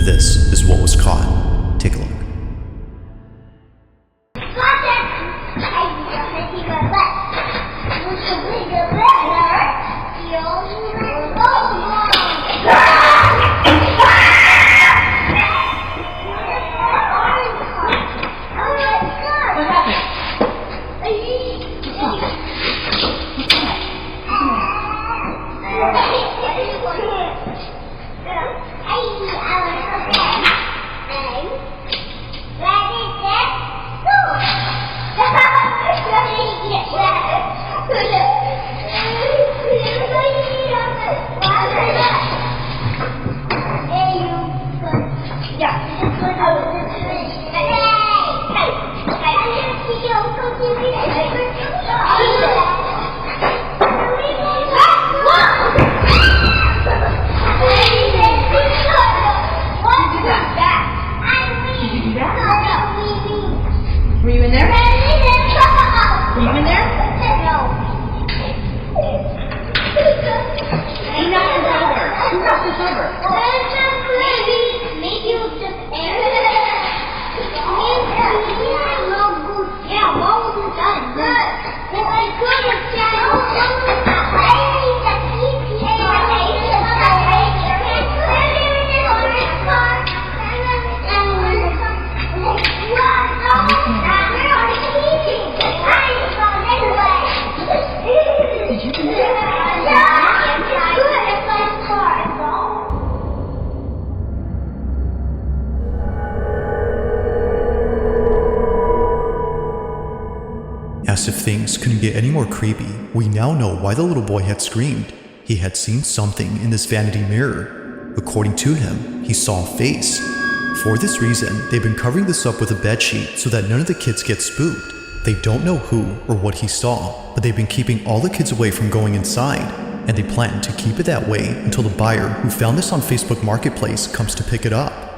This is what was caught. Take a look. Were you in there? Were you in there? No. He knocked us over. Who knocked us over? Maybe it was just air. Yeah, what was done? If I could have done As if things couldn't get any more creepy, we now know why the little boy had screamed. He had seen something in this vanity mirror. According to him, he saw a face. For this reason, they've been covering this up with a bedsheet so that none of the kids get spooked. They don't know who or what he saw, but they've been keeping all the kids away from going inside, and they plan to keep it that way until the buyer who found this on Facebook Marketplace comes to pick it up.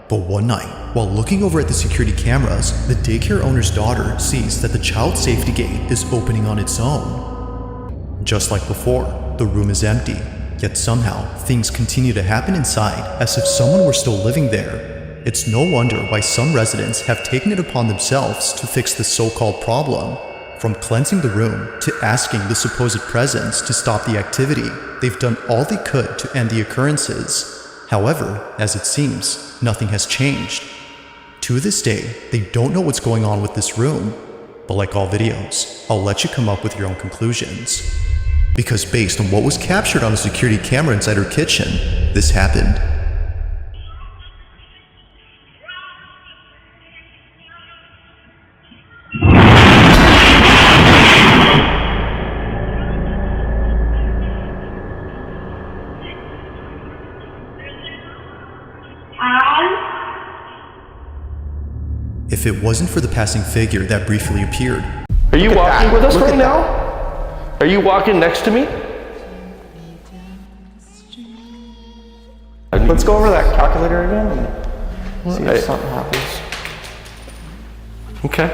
But one night, while looking over at the security cameras, the daycare owner's daughter sees that the child safety gate is opening on its own. Just like before, the room is empty, yet somehow things continue to happen inside as if someone were still living there. It's no wonder why some residents have taken it upon themselves to fix this so-called problem. From cleansing the room to asking the supposed presence to stop the activity, they've done all they could to end the occurrences. However, as it seems, nothing has changed. To this day, they don't know what's going on with this room. But like all videos, I'll let you come up with your own conclusions. Because based on what was captured on a security camera inside her kitchen, this happened. If it wasn't for the passing figure that briefly appeared. Are you walking with us right now? Are you walking next to me? Let's go over that calculator again and see if something happens. Okay.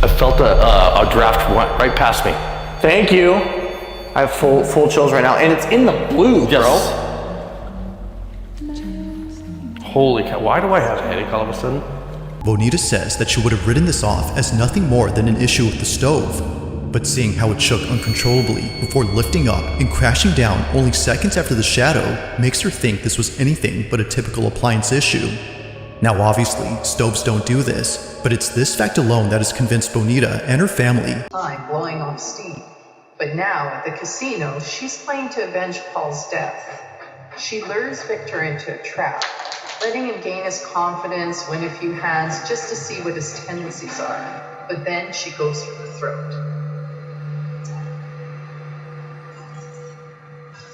I felt a draft went right past me. Thank you. I have full chills right now, and it's in the blue, bro. Holy cow, why do I have a headache all of a sudden? Bonita says that she would have written this off as nothing more than an issue with the stove. But seeing how it shook uncontrollably before lifting up and crashing down only seconds after the shadow makes her think this was anything but a typical appliance issue. Now obviously, stoves don't do this, but it's this fact alone that has convinced Bonita and her family. Time blowing off steam. But now at the casino, she's playing to avenge Paul's death. She lures Victor into a trap, letting him gain his confidence, win a few hands just to see what his tendencies are. But then she goes for the throat.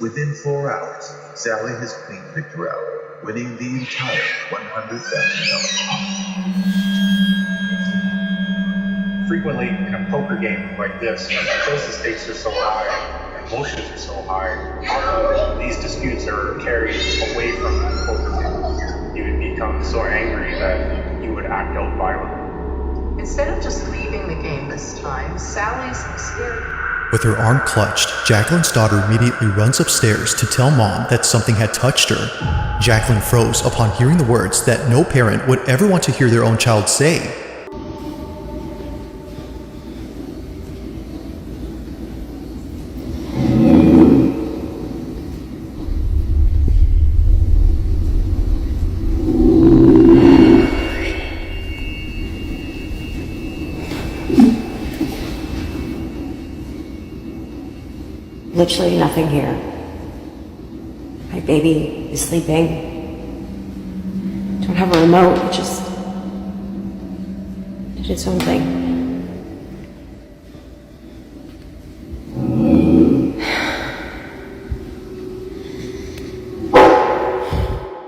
Within 4 hours, Sally has cleaned Victor out, winning the entire $100,000 pot. Frequently in a poker game like this, because the stakes are so high, emotions are so high, often these disputes are carried away from the poker game. You would become so angry that you would act out violently. Instead of just leaving the game this time, Sally's scared. With her arm clutched, Jacqueline's daughter immediately runs upstairs to tell Mom that something had touched her. Jacqueline froze upon hearing the words that no parent would ever want to hear their own child say. Literally nothing here. My baby is sleeping. Don't have a remote, it just did its own thing.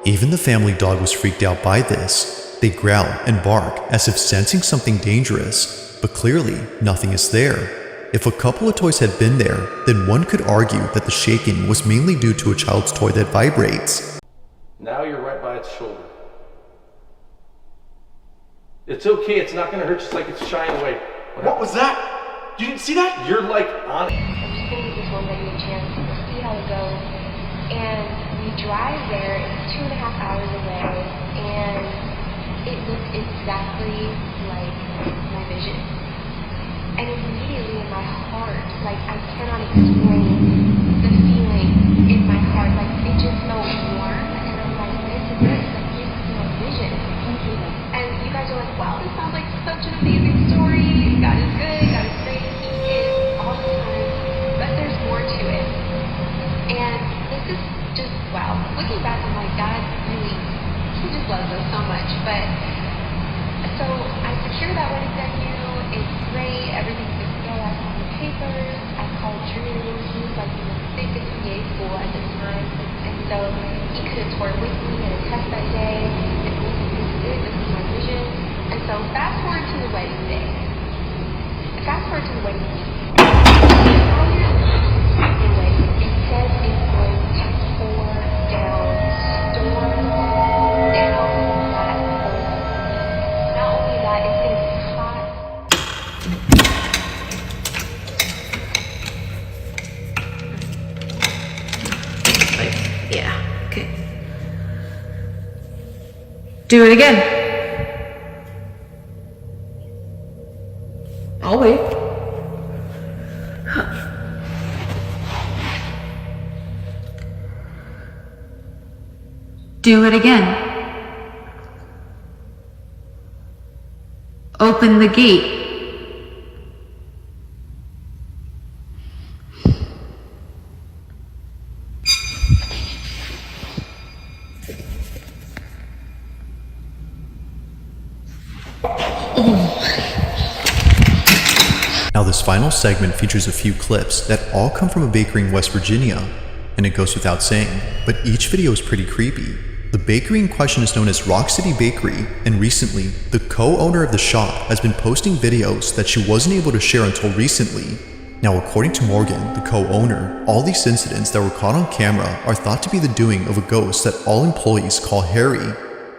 Even the family dog was freaked out by this. They growl and bark as if sensing something dangerous, but clearly nothing is there. If a couple of toys had been there, then one could argue that the shaking was mainly due to a child's toy that vibrates. Now you're right by its shoulder. It's okay, it's not gonna hurt, just like it's shying away. What was that? You didn't see that? You're like on it. I'm just gonna give this one lady a chance. We'll see how it goes. And we drive there, it's 2.5 hours away, and it looks exactly like my vision. And immediately in my heart, like I cannot explain the feeling in my heart, like it just felt warm, and I'm like, this is my vision. And you guys are like, wow, this sounds like such an amazing story. God is good, God is great, He is all the time, but there's more to it. And this is just, wow, looking back, I'm like, God really, He just loves us so much. But, so I secured that wedding venue. It's great, everything's good to go. I signed the papers, I called Drew, he was like in the biggest PA school at this time, and so he could have toured with me and attest that day, and this is it, this is my vision. And so fast forward to the wedding day. Fast forward to the wedding week. Prior to the wedding, it says it's going to pour down, storm down that whole week. Not only that, it's going to be hot. Yeah, okay. Do it again. I'll wait. Do it again. Open the gate. Now this final segment features a few clips that all come from a bakery in West Virginia, and it goes without saying, but each video is pretty creepy. The bakery in question is known as Rock City Bakery, and recently, the co-owner of the shop has been posting videos that she wasn't able to share until recently. Now according to Morgan, the co-owner, all these incidents that were caught on camera are thought to be the doing of a ghost that all employees call Harry.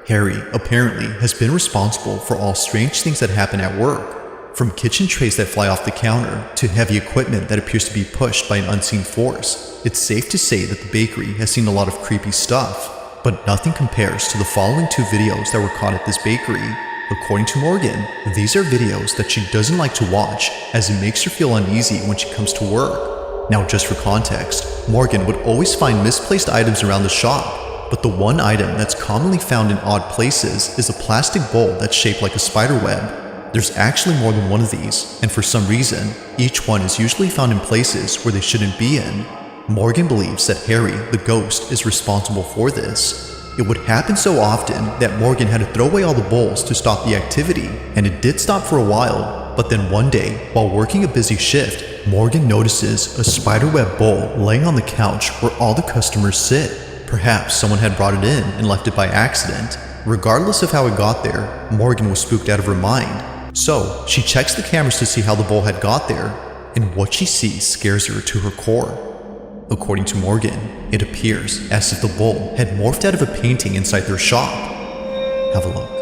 Harry, apparently, has been responsible for all strange things that happen at work. From kitchen trays that fly off the counter, to heavy equipment that appears to be pushed by an unseen force. It's safe to say that the bakery has seen a lot of creepy stuff, but nothing compares to the following 2 videos that were caught at this bakery. According to Morgan, these are videos that she doesn't like to watch, as it makes her feel uneasy when she comes to work. Now just for context, Morgan would always find misplaced items around the shop, but the one item that's commonly found in odd places is a plastic bowl that's shaped like a spider web. There's actually more than one of these, and for some reason, each one is usually found in places where they shouldn't be in. Morgan believes that Harry, the ghost, is responsible for this. It would happen so often that Morgan had to throw away all the bowls to stop the activity, and it did stop for a while, but then one day, while working a busy shift, Morgan notices a spiderweb bowl laying on the couch where all the customers sit. Perhaps someone had brought it in and left it by accident. Regardless of how it got there, Morgan was spooked out of her mind. So, she checks the cameras to see how the bowl had got there, and what she sees scares her to her core. According to Morgan, it appears as if the bowl had morphed out of a painting inside their shop. Have a look.